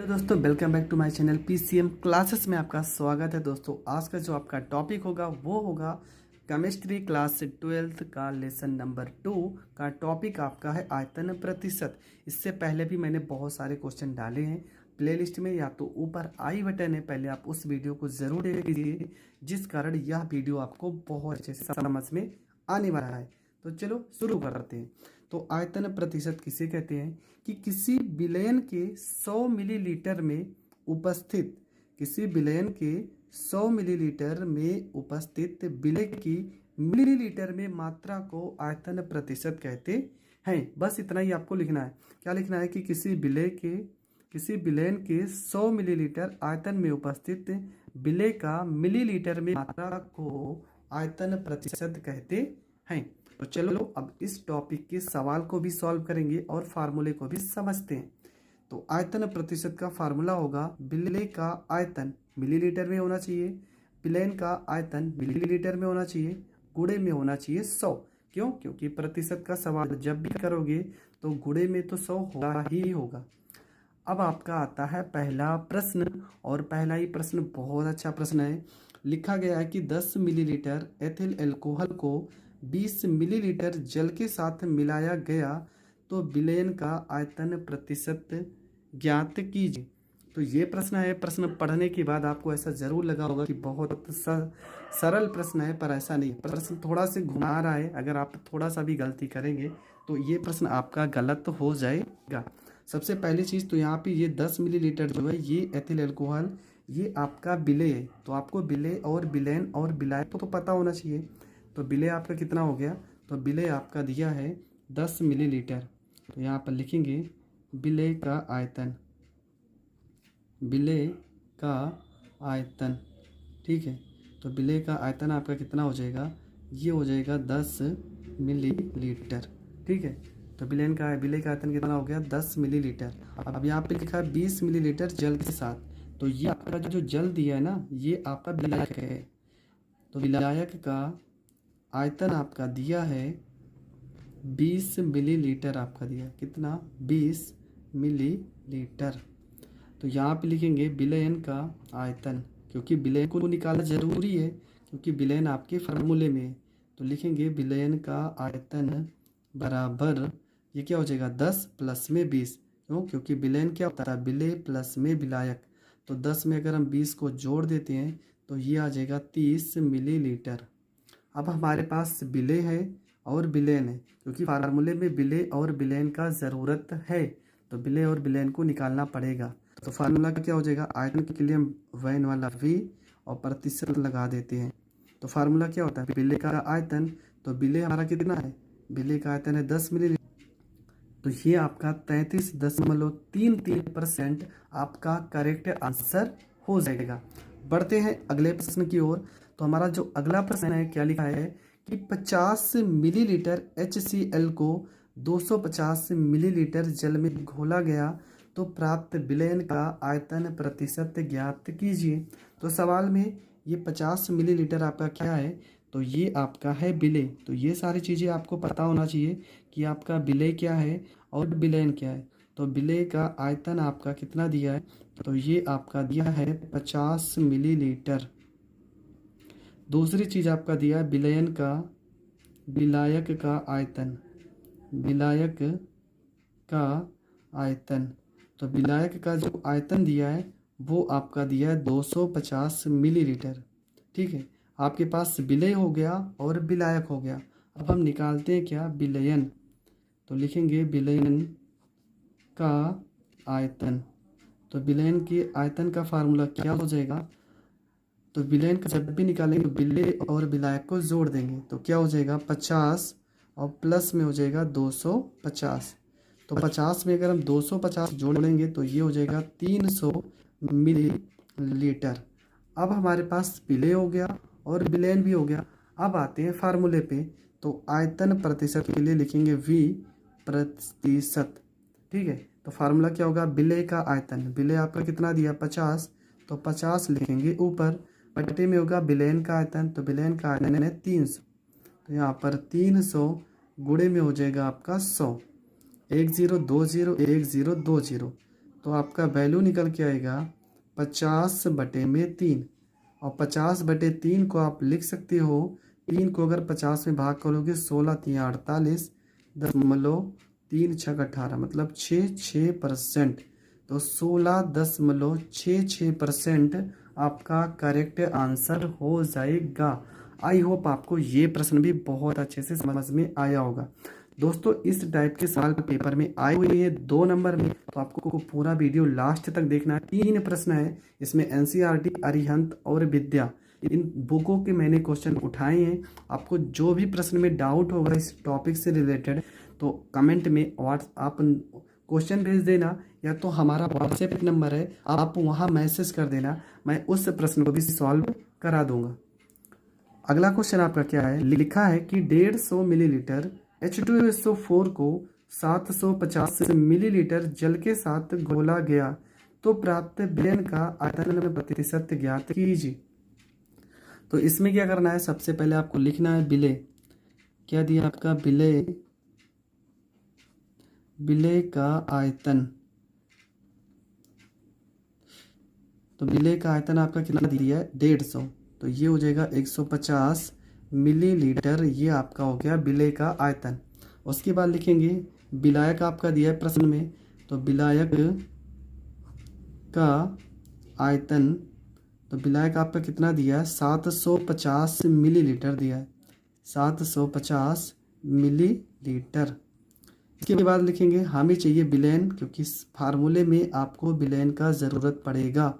Hello दोस्तों, welcome back to my channel PCM classes में आपका स्वागत है। दोस्तों आज का जो आपका टॉपिक होगा वो होगा केमिस्ट्री क्लास 12th का लेसन नंबर 2 का टॉपिक आपका है आयतन प्रतिशत। इससे पहले भी मैंने बहुत सारे क्वेश्चन डाले हैं प्लेलिस्ट में, या तो ऊपर आई बटन है, पहले आप उस वीडियो को ज़रूर देखिए, जिस कारण यह वीडियो आपको बहुत अच्छे से समझ में आने वाला है। तो चलो शुरू करते हैं। तो आयतन प्रतिशत किसे कहते हैं कि किसी विलयन के 100 मिलीलीटर में उपस्थित किसी विलयन के 100 मिलीलीटर में उपस्थित विलय की मिलीलीटर में मात्रा को आयतन प्रतिशत कहते हैं। बस इतना ही आपको लिखना है। क्या लिखना है कि किसी विलयन के 100 मिलीलीटर आयतन में उपस्थित विलय का मिलीलीटर में मात्रा को आयतन प्रतिशत कहते हैं। तो चलो अब इस टॉपिक के सवाल को भी सॉल्व करेंगे और फार्मूले को भी समझते हैं। तो आयतन प्रतिशत का फार्मूला होगा विलय का आयतन मिलीलीटर में होना चाहिए, विलयन का आयतन मिलीलीटर में होना चाहिए, गुणे में होना चाहिए 100। क्यों? क्योंकि प्रतिशत का सवाल जब भी करोगे तो गुणे में तो 100 होगा ही होगा। अब आपका आता है पहला प्रश्न, और पहला ही प्रश्न बहुत अच्छा प्रश्न है। लिखा गया है कि 10 मिलीलीटर एथिल अल्कोहल को 20 मिलीलीटर जल के साथ मिलाया गया तो विलयन का आयतन प्रतिशत ज्ञात कीजिए। तो ये प्रश्न है। प्रश्न पढ़ने के बाद आपको ऐसा जरूर लगा होगा कि बहुत सरल प्रश्न है, पर ऐसा नहीं। प्रश्न थोड़ा से घुमा रहा है। अगर आप थोड़ा सा भी गलती करेंगे तो ये प्रश्न आपका गलत हो जाएगा। सबसे पहली चीज़ तो यहाँ पे ये 10 मिलीलीटर जो है ये एथिल अल्कोहल, ये आपका विलय है। तो आपको विलय और विलयन और विलायक तो पता होना चाहिए। तो विलय आपका कितना हो गया? तो विलय आपका दिया है 10 मिलीलीटर। तो यहाँ पर लिखेंगे विलय का आयतन, विलय का आयतन। ठीक है, तो विलय का आयतन आपका कितना हो जाएगा? ये हो जाएगा 10 मिलीलीटर। ठीक है, तो विलयन का विलय का आयतन कितना हो गया? 10 मिलीलीटर। अब यहाँ पे लिखा है 20 मिलीलीटर जल के साथ। तो ये आपका जो जल दिया है ना, ये आपका विलायक है। तो विलायक का आयतन आपका दिया है 20 मिलीलीटर। आपका दिया कितना? 20 मिलीलीटर। तो यहाँ पे लिखेंगे विलयन का आयतन, क्योंकि विलयन को निकालना जरूरी है, क्योंकि विलयन आपके फार्मूले में है। तो लिखेंगे विलयन का आयतन बराबर, ये क्या हो जाएगा? 10 प्लस में 20। क्यों? क्योंकि विलयन क्या होता है? विलय प्लस में विलायक। तो 10 में अगर हम 20 को जोड़ देते हैं तो ये आ जाएगा 30 मिलीलीटर। अब हमारे पास विलय है और विलयन है, क्योंकि फार्मूले में विलय और विलयन का ज़रूरत है। तो विलय और विलयन को निकालना पड़ेगा। तो फार्मूला क्या हो जाएगा? आयतन के लिए हम वैन वाला v और प्रतिशत लगा देते हैं। तो फार्मूला क्या होता है? विलय का आयतन। तो विलय हमारा कितना है? विलय का आयतन है 10 मिलीलीटर। तो ये आपका 33.33% आपका करेक्ट आंसर हो जाएगा। बढ़ते हैं अगले प्रश्न की ओर। तो हमारा जो अगला प्रश्न है, क्या लिखा है कि 50 मिलीलीटर HCl को 250 मिलीलीटर जल में घोला गया तो प्राप्त विलयन का आयतन प्रतिशत ज्ञात कीजिए। तो सवाल में ये 50 मिलीलीटर आपका क्या है? तो ये आपका है विलय। तो ये सारी चीज़ें आपको पता होना चाहिए कि आपका विलय क्या है और विलयन क्या है। तो विलय का आयतन आपका कितना दिया है? तो ये आपका दिया है 50 मिलीलीटर। दूसरी चीज़ आपका दिया है विलयन का, विलायक का आयतन, विलायक का आयतन। तो विलायक का जो आयतन दिया है वो आपका दिया है 250 मिलीलीटर। ठीक है, आपके पास विलय हो गया और विलायक हो गया। अब हम निकालते हैं क्या? विलयन। तो लिखेंगे विलयन का आयतन। तो विलयन के आयतन का फार्मूला क्या हो जाएगा? तो विलयन का जब भी निकालेंगे विलय और विलायक को जोड़ देंगे तो क्या हो जाएगा? 50 और प्लस में हो जाएगा 250। तो 50 में अगर हम 250 जोड़ेंगे तो ये हो जाएगा 300 मिलीलीटर। अब हमारे पास विलय हो गया और विलयन भी हो गया। अब आते हैं फार्मूले पे। तो आयतन प्रतिशत के लिए लिखेंगे v प्रतिशत। ठीक है, तो फार्मूला क्या होगा? विलय का आयतन। विलय आपका कितना दिया? 50। तो 50 लिखेंगे ऊपर, बटे में होगा विलयन का आयतन। तो विलयन का आयतन है 300। तो यहाँ पर 300 गुणे में हो जाएगा आपका 100। 1020 1020। तो आपका वैल्यू निकल के आएगा 50/3। और 50/3 को आप लिख सकते हो, 3 को अगर 50 में भाग करोगे 16 3 48 0.3 मतलब 6% तो 16.66% आपका करेक्ट आंसर हो जाएगा। आई होप आपको ये प्रश्न भी बहुत अच्छे से समझ में आया होगा। दोस्तों इस टाइप के सवाल पेपर में आए हुए हैं 2 नंबर में, तो आपको पूरा वीडियो लास्ट तक देखना है। 3 प्रश्न है इसमें, एनसीईआरटी, अरिहंत और विद्या, इन बुकों के मैंने क्वेश्चन उठाए हैं। आपको जो भी प्रश्न में डाउट होगा इस टॉपिक से रिलेटेड तो कमेंट में आप क्वेश्चन भेज देना, या तो हमारा व्हाट्सएप नंबर है आप वहाँ मैसेज कर देना, मैं उस प्रश्न को भी सॉल्व करा दूंगा। अगला क्वेश्चन आपका क्या है, लिखा है कि 150 मिलीलीटर H2SO4 को 750 मिलीलीटर जल के साथ घोला गया तो प्राप्त विलयन का आयतन प्रतिशत ज्ञात कीजिए। तो इसमें क्या करना है, सबसे पहले आपको लिखना है विलय। क्या दिया आपका, विलय का आयतन। तो विलय का आयतन आपका कितना दिया है, 150, तो ये हो जाएगा 150 मिलीलीटर, ये आपका हो गया विलय का आयतन। उसके बाद लिखेंगे विलायक आपका दिया है प्रश्न में, तो विलायक का आयतन, तो विलायक आपका कितना दिया है, 750 मिलीलीटर दिया है, 750 मिलीलीटर। इसके बाद लिखेंगे हमें चाहिए विलयन, क्योंकि इस फार्मूले में आपको विलयन का ज़रूरत पड़ेगा।